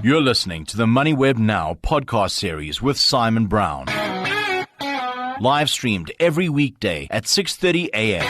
You're listening to the Moneyweb Now podcast series with Simon Brown. Live streamed every weekday at 6:30 a.m.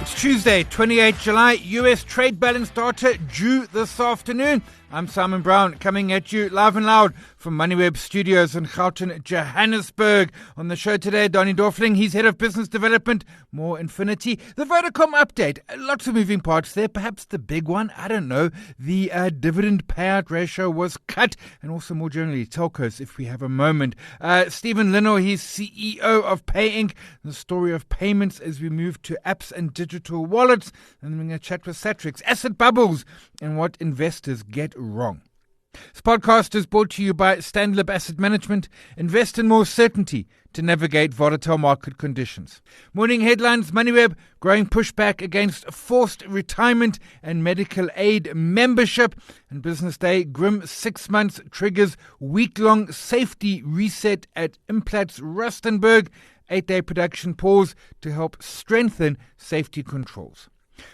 It's Tuesday, 28 July, US trade balance data due this afternoon. I'm Simon Brown, coming at you live and loud from Moneyweb Studios in Gauteng, Johannesburg. On the show today, Danie Dörfling, he's head of business development, more Infinity. The Vodacom update, lots of moving parts there. Perhaps the big one, I don't know, the dividend payout ratio was cut, and also more generally, telcos, if we have a moment. Stephen Linnell, he's CEO of PayInc, the story of payments as we move to apps and digital wallets. And then we're going to chat with Satrix, asset bubbles, and what investors get wrong. This podcast is brought to you by Stanlib Asset Management. Invest in more certainty to navigate volatile market conditions. Morning headlines: Moneyweb growing pushback against forced retirement and medical aid membership. And Business Day, grim 6 months triggers week-long safety reset at Implats Rustenburg. 8-day production pause to help strengthen safety controls.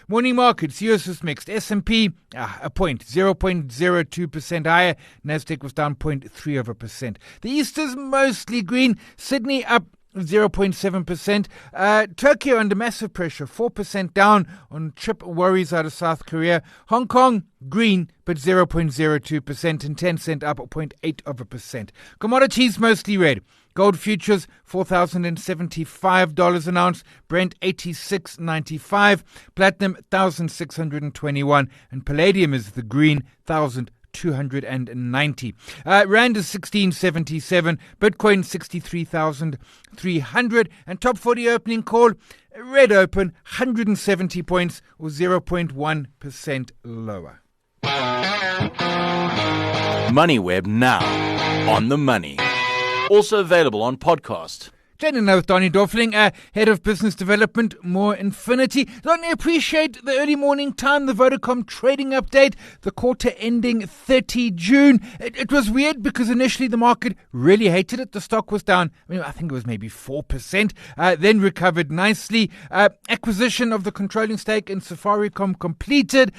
Morning markets, US was mixed. S&P, a point, 0.02% higher. Nasdaq was down 0.3%. The East is mostly green. Sydney up 0.7%. Turkey under massive pressure, 4% down on chip worries out of South Korea. Hong Kong, green, but 0.02%, and Tencent up 0.8%. Commodities mostly red. Gold futures, $4,075 an ounce. Brent, $86.95. Platinum, $1,621. And palladium is the green, $1,290. Rand is 16.77. Bitcoin, 63,300. And top 40 opening call, red open, 170 points or 0.1% lower. Moneyweb Now, on the money. Also available on podcast. Chatting now with Danie Dörfling, head of business development, more Infinity. Danie, appreciate the early morning time, the Vodacom trading update, the quarter ending 30 June. It was weird because initially the market really hated it. The stock was down, I think it was maybe 4%, then recovered nicely. Acquisition of the controlling stake in Safaricom completed.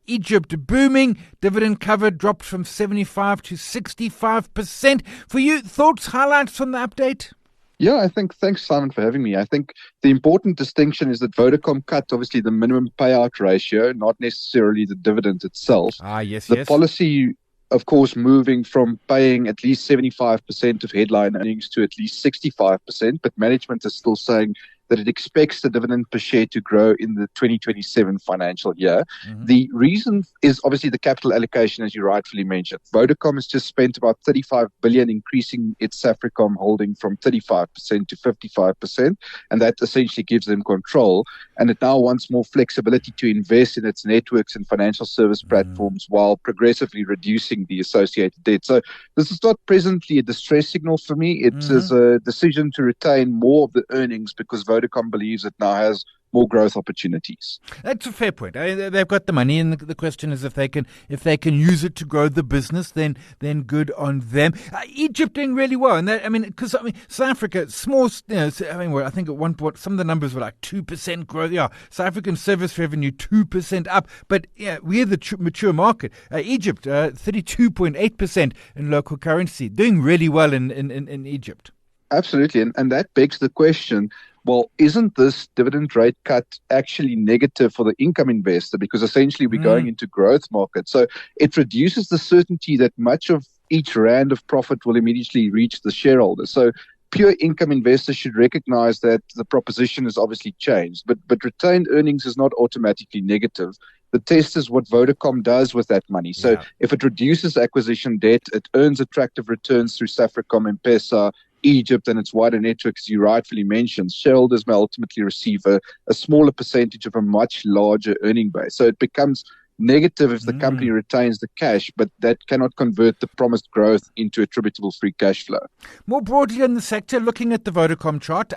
Egypt booming. Dividend cover dropped from 75 to 65%. For you, thoughts, highlights on the update? Yeah, I think, thanks Simon for having me. I think the important distinction is that Vodacom cut obviously the minimum payout ratio, not necessarily the dividend itself. Yes. The policy, of course, moving from paying at least 75% of headline earnings to at least 65%, but management is still saying that it expects the dividend per share to grow in the 2027 financial year. Mm-hmm. The reason is obviously the capital allocation, as you rightfully mentioned. Vodacom has just spent about 35 billion increasing its Safaricom holding from 35% to 55%, and that essentially gives them control. And it now wants more flexibility to invest in its networks and financial service platforms while progressively reducing the associated debt. So this is not presently a distress signal for me. It is a decision to retain more of the earnings because Vodacom believes it now has more growth opportunities. That's a fair point. They've got the money, and the question is if they can use it to grow the business, then good on them. Egypt doing really well, and because South Africa, small. I think at one point some of the numbers were like 2% growth. Yeah, South African service revenue 2% up, but yeah, we're the mature market. Egypt 32.8% in local currency, doing really well in Egypt. Absolutely, and that begs the question. Well, isn't this dividend rate cut actually negative for the income investor? Because essentially we're going into growth markets. So it reduces the certainty that much of each rand of profit will immediately reach the shareholder. So pure income investors should recognize that the proposition has obviously changed. But retained earnings is not automatically negative. The test is what Vodacom does with that money. So if it reduces acquisition debt, it earns attractive returns through Safaricom, M-Pesa, Egypt and its wider network, as you rightfully mentioned. Shareholders may ultimately receive a smaller percentage of a much larger earning base. So it becomes negative if the company retains the cash, but that cannot convert the promised growth into attributable free cash flow. More broadly in the sector, looking at the Vodacom chart,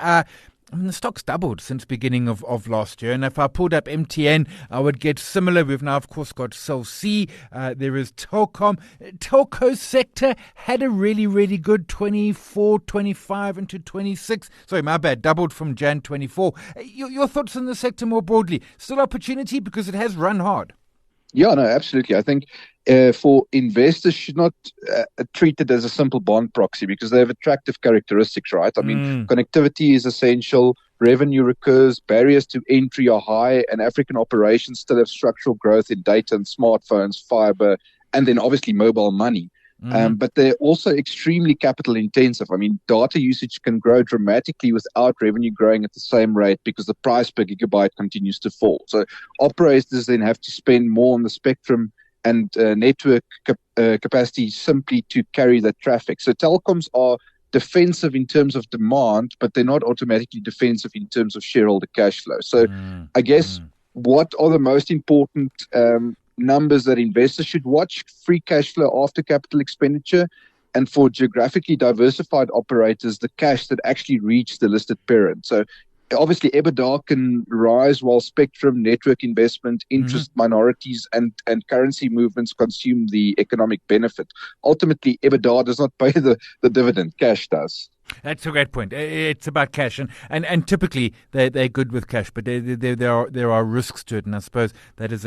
the stock's doubled since beginning of last year. And if I pulled up MTN, I would get similar. We've now, of course, got Cell C. There is Telcom. Telco sector had a really, really good 24, 25 into 26. Sorry, my bad. Doubled from Jan 24. Your thoughts on the sector more broadly? Still opportunity because it has run hard. Yeah, no, absolutely. I think for investors should not treat it as a simple bond proxy because they have attractive characteristics, right? I mean, connectivity is essential, revenue recurs, barriers to entry are high, and African operations still have structural growth in data and smartphones, fiber, and then obviously mobile money. But they're also extremely capital intensive. I mean, data usage can grow dramatically without revenue growing at the same rate because the price per gigabyte continues to fall. So operators then have to spend more on the spectrum and network capacity simply to carry that traffic. So telecoms are defensive in terms of demand, but they're not automatically defensive in terms of shareholder cash flow. So I guess what are the most important numbers that investors should watch? Free cash flow after capital expenditure, and for geographically diversified operators, the cash that actually reach the listed parent. So obviously EBITDA can rise while spectrum, network investment, interest minorities and currency movements consume the economic benefit. Ultimately, EBITDA does not pay the dividend, cash does. That's a great point. It's about cash, and typically they're good with cash, but there are risks to it, and I suppose that is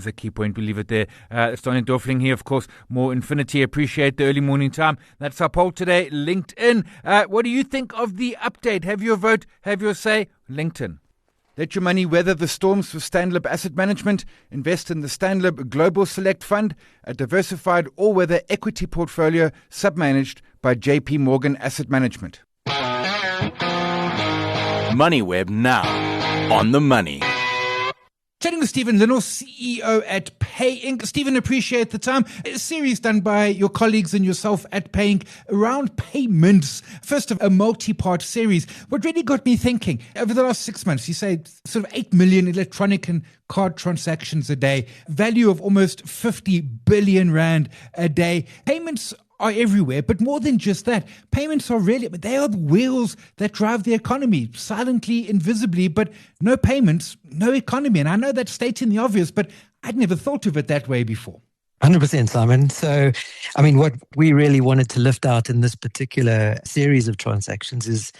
a key point. We leave it there. It's Danie Dörfling here, of course. More Infinity. Appreciate the early morning time. That's our poll today. LinkedIn. What do you think of the update? Have your vote. Have your say. LinkedIn. Let your money weather the storms with Stanlib Asset Management. Invest in the Stanlib Global Select Fund, a diversified all-weather equity portfolio submanaged by JP Morgan Asset Management. Moneyweb now on the money. Chatting with Stephen Linnell, CEO at PayInc. Stephen, appreciate the time. A series done by your colleagues and yourself at PayInc around payments. First of a multi-part series. What really got me thinking, over the last 6 months, you say sort of 8 million electronic and card transactions a day, value of almost 50 billion rand a day. Payments are everywhere, but more than just that, payments are really, they are the wheels that drive the economy, silently, invisibly, but no payments, no economy. And I know that's stating the obvious, but I'd never thought of it that way before. 100%, Simon. So, I mean, what we really wanted to lift out in this particular series of transactions is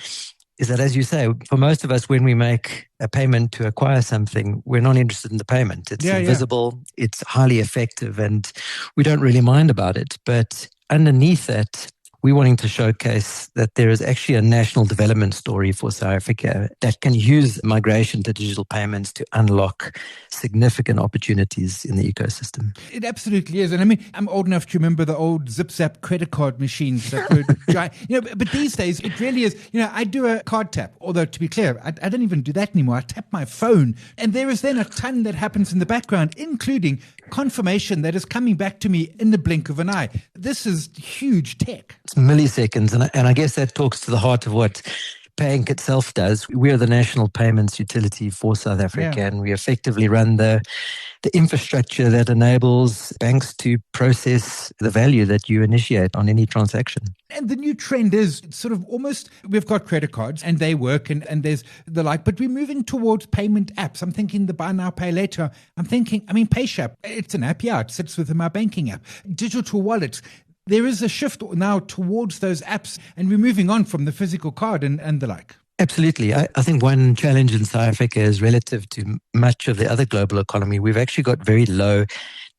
that, as you say, for most of us, when we make a payment to acquire something, we're not interested in the payment. It's invisible, it's highly effective, and we don't really mind about it. But underneath that, we're wanting to showcase that there is actually a national development story for South Africa that can use migration to digital payments to unlock significant opportunities in the ecosystem. It absolutely is. And I mean, I'm old enough to remember the old zip-zap credit card machines that were giant. But these days, it really is. I do a card tap, although to be clear, I don't even do that anymore. I tap my phone, and there is then a ton that happens in the background, including confirmation that is coming back to me in the blink of an eye. This is huge tech. It's milliseconds, and I guess that talks to the heart of what PayInc itself does. We are the national payments utility for South Africa, and we effectively run the infrastructure that enables banks to process the value that you initiate on any transaction. And the new trend is sort of almost, we've got credit cards and they work and there's the like, but we're moving towards payment apps. I'm thinking the buy now, pay later. I'm thinking, PayShap, it's an app, it sits within my banking app. Digital wallets. There is a shift now towards those apps, and we're moving on from the physical card and the like. Absolutely. I think one challenge in South Africa is relative to much of the other global economy. We've actually got very low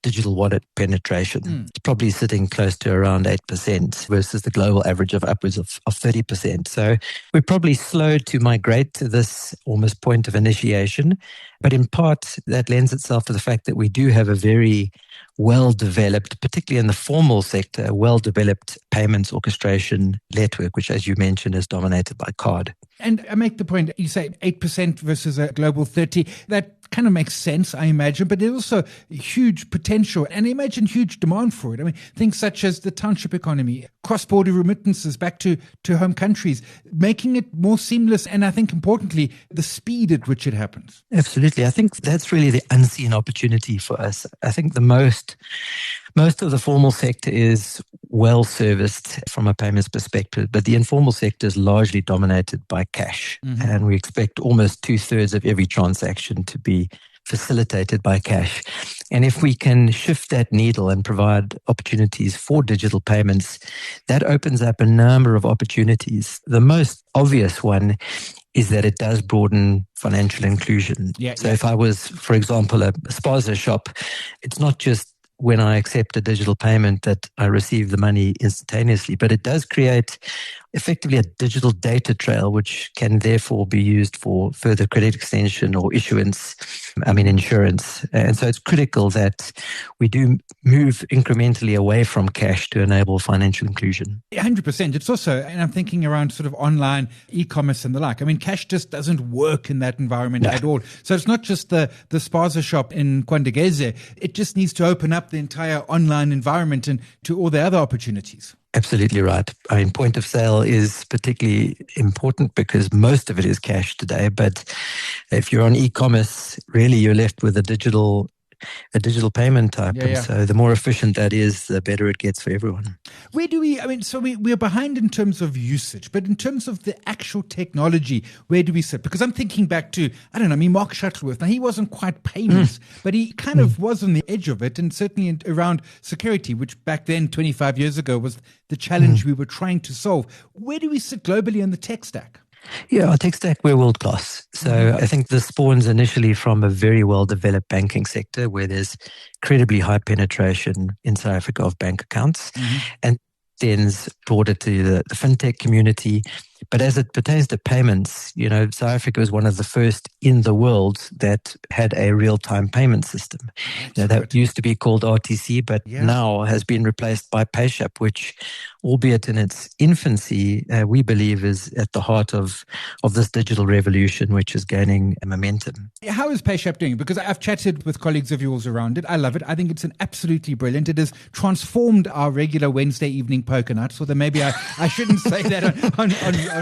digital wallet penetration. It's probably sitting close to around 8% versus the global average of upwards of 30%. So we're probably slow to migrate to this almost point of initiation. But in part, that lends itself to the fact that we do have a very well-developed, particularly in the formal sector, well-developed payments orchestration network, which, as you mentioned, is dominated by card. And I make the point, you say 8% versus a global 30%. That kind of makes sense, I imagine, but there's also huge potential and I imagine huge demand for it. Things such as the township economy, cross-border remittances back to home countries, making it more seamless and I think importantly, the speed at which it happens. Absolutely. I think that's really the unseen opportunity for us. I think the most of the formal sector is well serviced from a payments perspective, but the informal sector is largely dominated by cash. And we expect almost 2/3 of every transaction to be facilitated by cash. And if we can shift that needle and provide opportunities for digital payments, that opens up a number of opportunities. The most obvious one is that it does broaden financial inclusion. So if I was, for example, a spaza shop, it's not just when I accept a digital payment that I receive the money instantaneously, but it does create effectively a digital data trail, which can therefore be used for further credit extension or issuance, insurance. And so it's critical that we do move incrementally away from cash to enable financial inclusion. 100%. It's also, and I'm thinking around sort of online e-commerce and the like. I mean, cash just doesn't work in that environment at all. So it's not just the spaza shop in Kwandegeze. It just needs to open up the entire online environment and to all the other opportunities. Absolutely right. I mean, point of sale is particularly important because most of it is cash today. But if you're on e-commerce, really you're left with a digital payment type. And so the more efficient that is, the better it gets for everyone. Where do we're behind in terms of usage, but in terms of the actual technology, where do we sit? Because I'm thinking back to, Mark Shuttleworth. Now, he wasn't quite payments, but he kind of was on the edge of it, and certainly around security, which back then, 25 years ago, was the challenge we were trying to solve. Where do we sit globally in the tech stack? Yeah, our tech stack, we're world class. So I think this spawns initially from a very well-developed banking sector where there's incredibly high penetration in South Africa of bank accounts, and then broader to the fintech community. But as it pertains to payments, South Africa was one of the first in the world that had a real-time payment system. That used to be called RTC, but now has been replaced by PayShap, which, albeit in its infancy, we believe is at the heart of this digital revolution, which is gaining momentum. How is PayShap doing? Because I've chatted with colleagues of yours around it. I love it. I think it's absolutely brilliant. It has transformed our regular Wednesday evening poker nights, although maybe I shouldn't say that on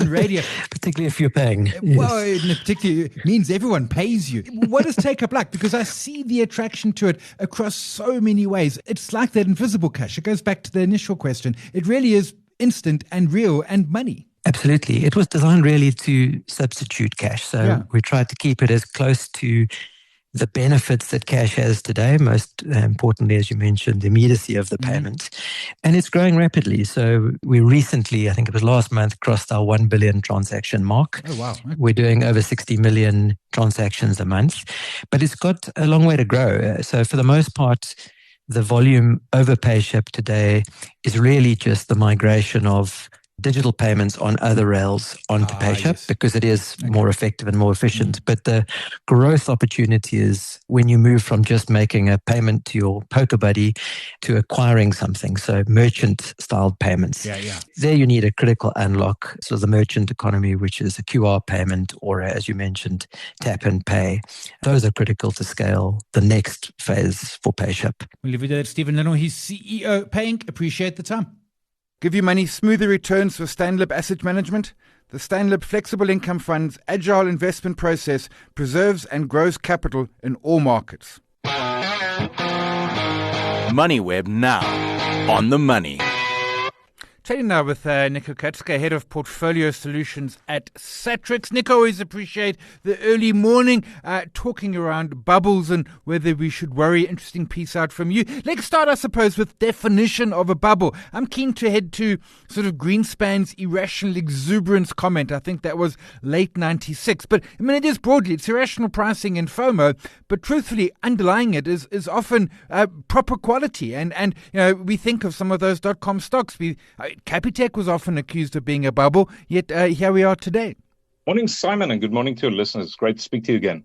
radio. Particularly if you're paying. Well, it particularly means everyone pays you. What is Take Up like? Because I see the attraction to it across so many ways. It's like that invisible cash. It goes back to the initial question. It really is instant and real and money. Absolutely. It was designed really to substitute cash. So we tried to keep it as close to the benefits that cash has today, most importantly, as you mentioned, the immediacy of the payment. And it's growing rapidly. So we recently, I think it was last month, crossed our 1 billion transaction mark. Oh, wow. We're doing over 60 million transactions a month, but it's got a long way to grow. So for the most part, the volume over PayShap today is really just the migration of digital payments on other rails onto PayShap because it is more effective and more efficient. But the growth opportunity is when you move from just making a payment to your poker buddy to acquiring something. So merchant-styled payments. There you need a critical unlock. So the merchant economy, which is a QR payment or, as you mentioned, tap and pay. Those are critical to scale the next phase for PayShap. We'll leave it there. Stephen Linnell, he's CEO PayInc. Appreciate the time. Give you money smoother returns with Stanlib Asset Management. The Stanlib Flexible Income Fund's agile investment process preserves and grows capital in all markets. Moneyweb now on the money. Chatting now with Nico Katzke, Head of Portfolio Solutions at Satrix. Nico, always appreciate the early morning talking around bubbles and whether we should worry. Interesting piece out from you. Let's start, I suppose, with definition of a bubble. I'm keen to head to sort of Greenspan's irrational exuberance comment. I think that was late 96. But it is broadly, it's irrational pricing and FOMO, but truthfully, underlying it is often proper quality. And we think of some of those .com stocks. Capitec was often accused of being a bubble, yet here we are today. Morning, Simon, and good morning to your listeners. It's great to speak to you again.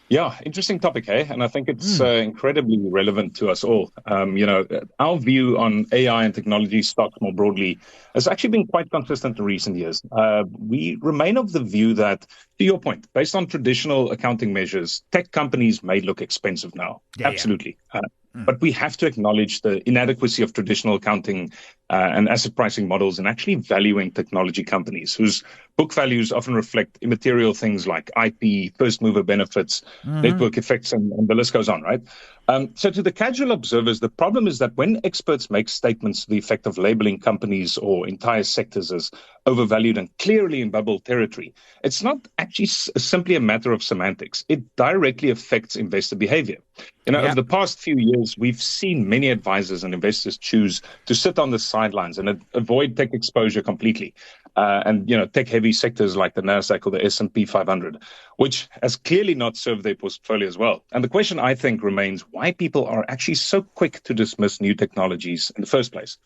Yeah, interesting topic, eh? And I think it's incredibly relevant to us all. Our view on AI and technology stocks more broadly has actually been quite consistent in recent years. We remain of the view that, to your point, based on traditional accounting measures, tech companies may look expensive now. Absolutely. But we have to acknowledge the inadequacy of traditional accounting and asset pricing models and actually valuing technology companies whose book values often reflect immaterial things like IP, first mover benefits, network effects, and the list goes on, right? So to the casual observers, the problem is that when experts make statements to the effect of labeling companies or entire sectors as overvalued and clearly in bubble territory, it's not actually simply a matter of semantics. It directly affects investor behavior. Over the past few years, we've seen many advisors and investors choose to sit on the sidelines and avoid tech exposure completely. and tech-heavy sectors like the Nasdaq or the S&P 500, which has clearly not served their portfolio as well. And the question, I think, remains why people are actually so quick to dismiss new technologies in the first place.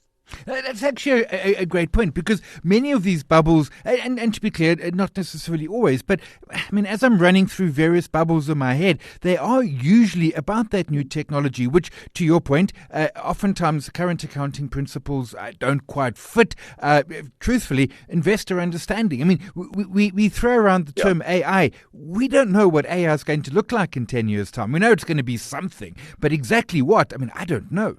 That's actually a great point, because many of these bubbles, and to be clear, not necessarily always, but I mean, as I'm running through various bubbles in my head, they are usually about that new technology, which, to your point, oftentimes current accounting principles don't quite fit, truthfully, investor understanding. I mean, we throw around the term AI. We don't know what AI is going to look like in 10 years' time. We know it's going to be something, but exactly what? I mean, I don't know.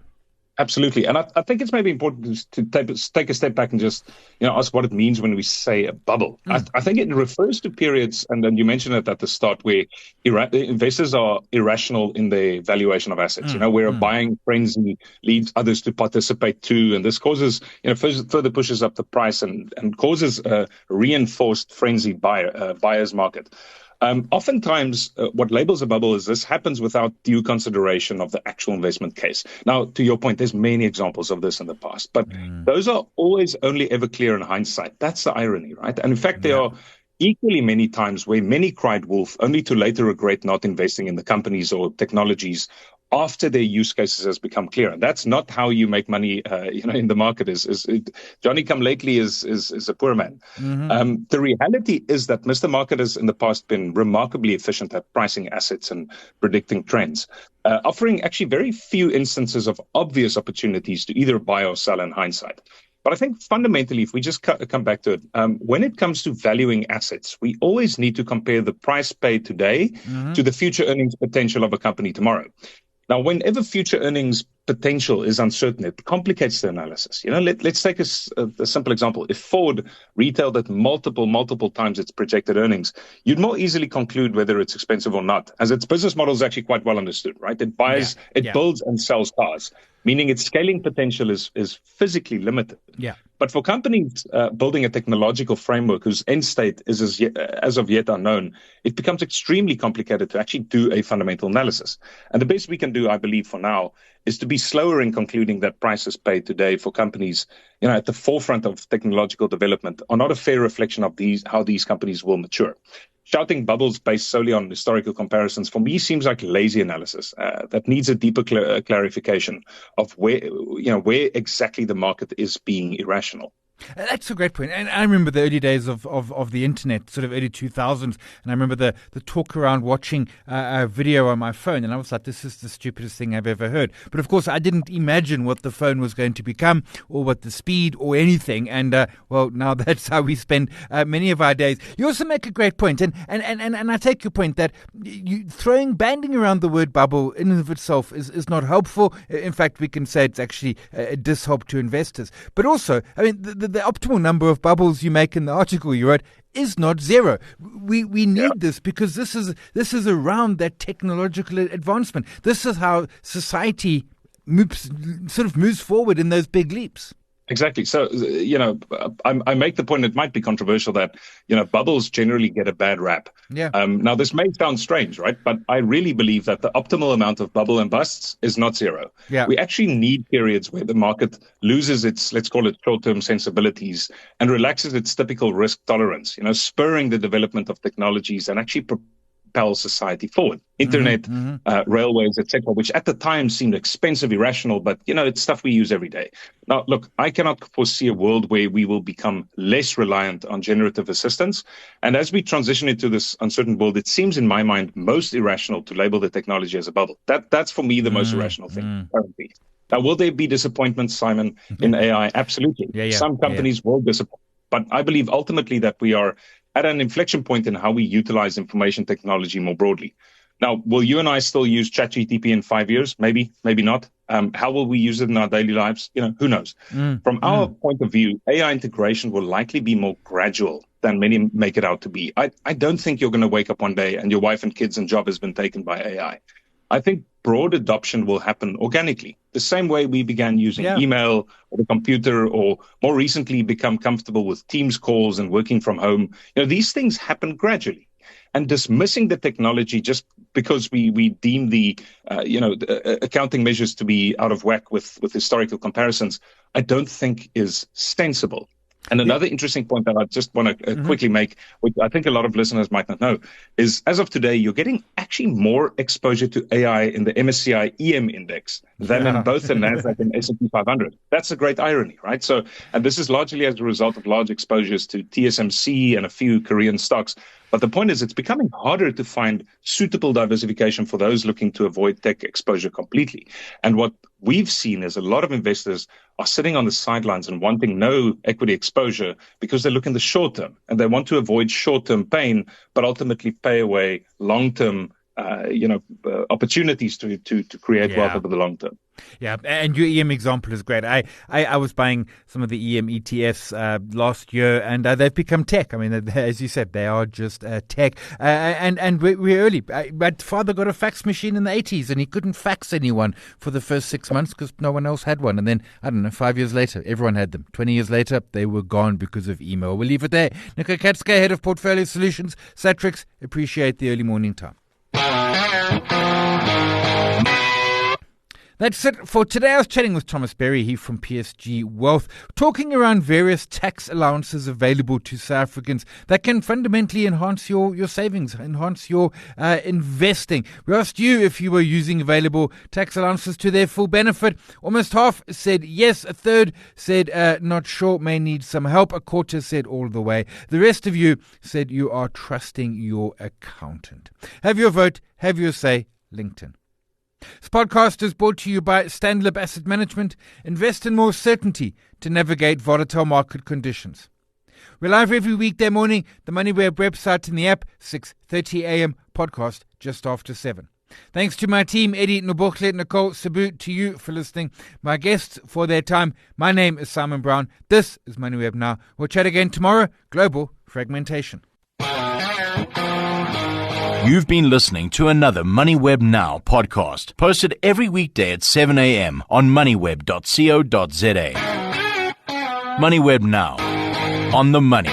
Absolutely. And I think it's maybe important to take a step back and just ask what it means when we say a bubble. I think it refers to periods, and then you mentioned it at the start, where investors are irrational in their valuation of assets, where a buying frenzy leads others to participate too. And this causes, further pushes up the price and causes a reinforced frenzied buyer's market. Oftentimes, what labels a bubble is this happens without due consideration of the actual investment case. Now, to your point, there's many examples of this in the past, but those are always only ever clear in hindsight. That's the irony, right? And in fact, there are equally many times where many cried wolf, only to later regret not investing in the companies or technologies after their use cases has become clear. And that's not how you make money, in the market. Johnny come lately is a poor man. The reality is that Mr. Market has in the past been remarkably efficient at pricing assets and predicting trends, offering actually very few instances of obvious opportunities to either buy or sell in hindsight. But I think fundamentally, if we just come back to it, when it comes to valuing assets, we always need to compare the price paid today to the future earnings potential of a company tomorrow. Now, whenever future earnings potential is uncertain, it complicates the analysis. Let's take a simple example. If Ford retailed at multiple times its projected earnings, you'd more easily conclude whether it's expensive or not, as its business model is actually quite well understood, right? It builds and sells cars, meaning its scaling potential is physically limited. Yeah. But for companies building a technological framework whose end state is as of yet unknown, it becomes extremely complicated to actually do a fundamental analysis. And the best we can do, I believe, for now, is to be slower in concluding that prices paid today for companies, at the forefront of technological development are not a fair reflection of how these companies will mature. Shouting bubbles based solely on historical comparisons, for me, seems like lazy analysis that needs a deeper clarification of where exactly the market is being irrational. That's a great point. And I remember the early days of the internet, sort of early 2000s. And I remember the talk around watching a video on my phone. And I was like, this is the stupidest thing I've ever heard. But of course, I didn't imagine what the phone was going to become or what the speed or anything. And now that's how we spend many of our days. You also make a great point. And I take your point that banding around the word bubble in and of itself is not helpful. In fact, we can say it's actually a dishelp to investors. But also, I mean, the optimal number of bubbles you make in the article you wrote is not zero. We need this because this is around that technological advancement. This is how society moves forward in those big leaps. Exactly. So, I make the point, it might be controversial, that, bubbles generally get a bad rap. Yeah. Now, this may sound strange, right? But I really believe that the optimal amount of bubble and busts is not zero. Yeah. We actually need periods where the market loses its, let's call it, short-term sensibilities and relaxes its typical risk tolerance, spurring the development of technologies and actually propel society forward. Internet, railways, etc., which at the time seemed expensive, irrational, but, it's stuff we use every day. Now, look, I cannot foresee a world where we will become less reliant on generative assistance. And as we transition into this uncertain world, it seems in my mind most irrational to label the technology as a bubble. That's for me the most irrational thing currently. Now, will there be disappointments, Simon, in AI? Absolutely. Yeah. Some companies will disappoint. But I believe ultimately that we are at an inflection point in how we utilize information technology more broadly. Now, will you and I still use ChatGPT in 5 years? Maybe, maybe not. How will we use it in our daily lives? Who knows? From our point of view, AI integration will likely be more gradual than many make it out to be. I don't think you're going to wake up one day and your wife and kids and job has been taken by AI. I think broad adoption will happen organically, the same way we began using email or the computer, or more recently become comfortable with Teams calls and working from home. These things happen gradually. And dismissing the technology just because we deem the accounting measures to be out of whack with historical comparisons, I don't think is sensible. And another interesting point that I just want to quickly make, which I think a lot of listeners might not know, is as of today, you're getting actually more exposure to AI in the MSCI EM index than in both the NASDAQ and S&P 500. That's a great irony, right? So, and this is largely as a result of large exposures to TSMC and a few Korean stocks. But the point is, it's becoming harder to find suitable diversification for those looking to avoid tech exposure completely. And what we've seen is a lot of investors are sitting on the sidelines and wanting no equity exposure because they look in the short term and they want to avoid short-term pain, but ultimately pay away long-term opportunities to create wealth over the long term. Yeah, and your EM example is great. I was buying some of the EM ETFs last year, and they've become tech. I mean, as you said, they are just tech. And we're early. My father got a fax machine in the 80s, and he couldn't fax anyone for the first 6 months because no one else had one. And then, 5 years later, everyone had them. 20 years later, they were gone because of email. We'll leave it there. Nico Katzke, Head of Portfolio Solutions, Satrix. Appreciate the early morning time. That's it for today. I was chatting with Thomas Berry, he from PSG Wealth, talking around various tax allowances available to South Africans that can fundamentally enhance your savings, enhance your investing. We asked you if you were using available tax allowances to their full benefit. Almost half said yes. A third said not sure, may need some help. A quarter said all the way. The rest of you said you are trusting your accountant. Have your vote, have your say. LinkedIn. This podcast is brought to you by Stanlib Asset Management. Invest in more certainty to navigate volatile market conditions. We're live every weekday morning, the Moneyweb website and the app, 6:30 a.m. podcast just after 7. Thanks to my team, Eddie, Nobokle, Nicole, Sabu, to you for listening. My guests for their time. My name is Simon Brown. This is Moneyweb Now. We'll chat again tomorrow. Global fragmentation. You've been listening to another Moneyweb Now podcast, posted every weekday at 7 a.m. on moneyweb.co.za. Moneyweb Now, on the money.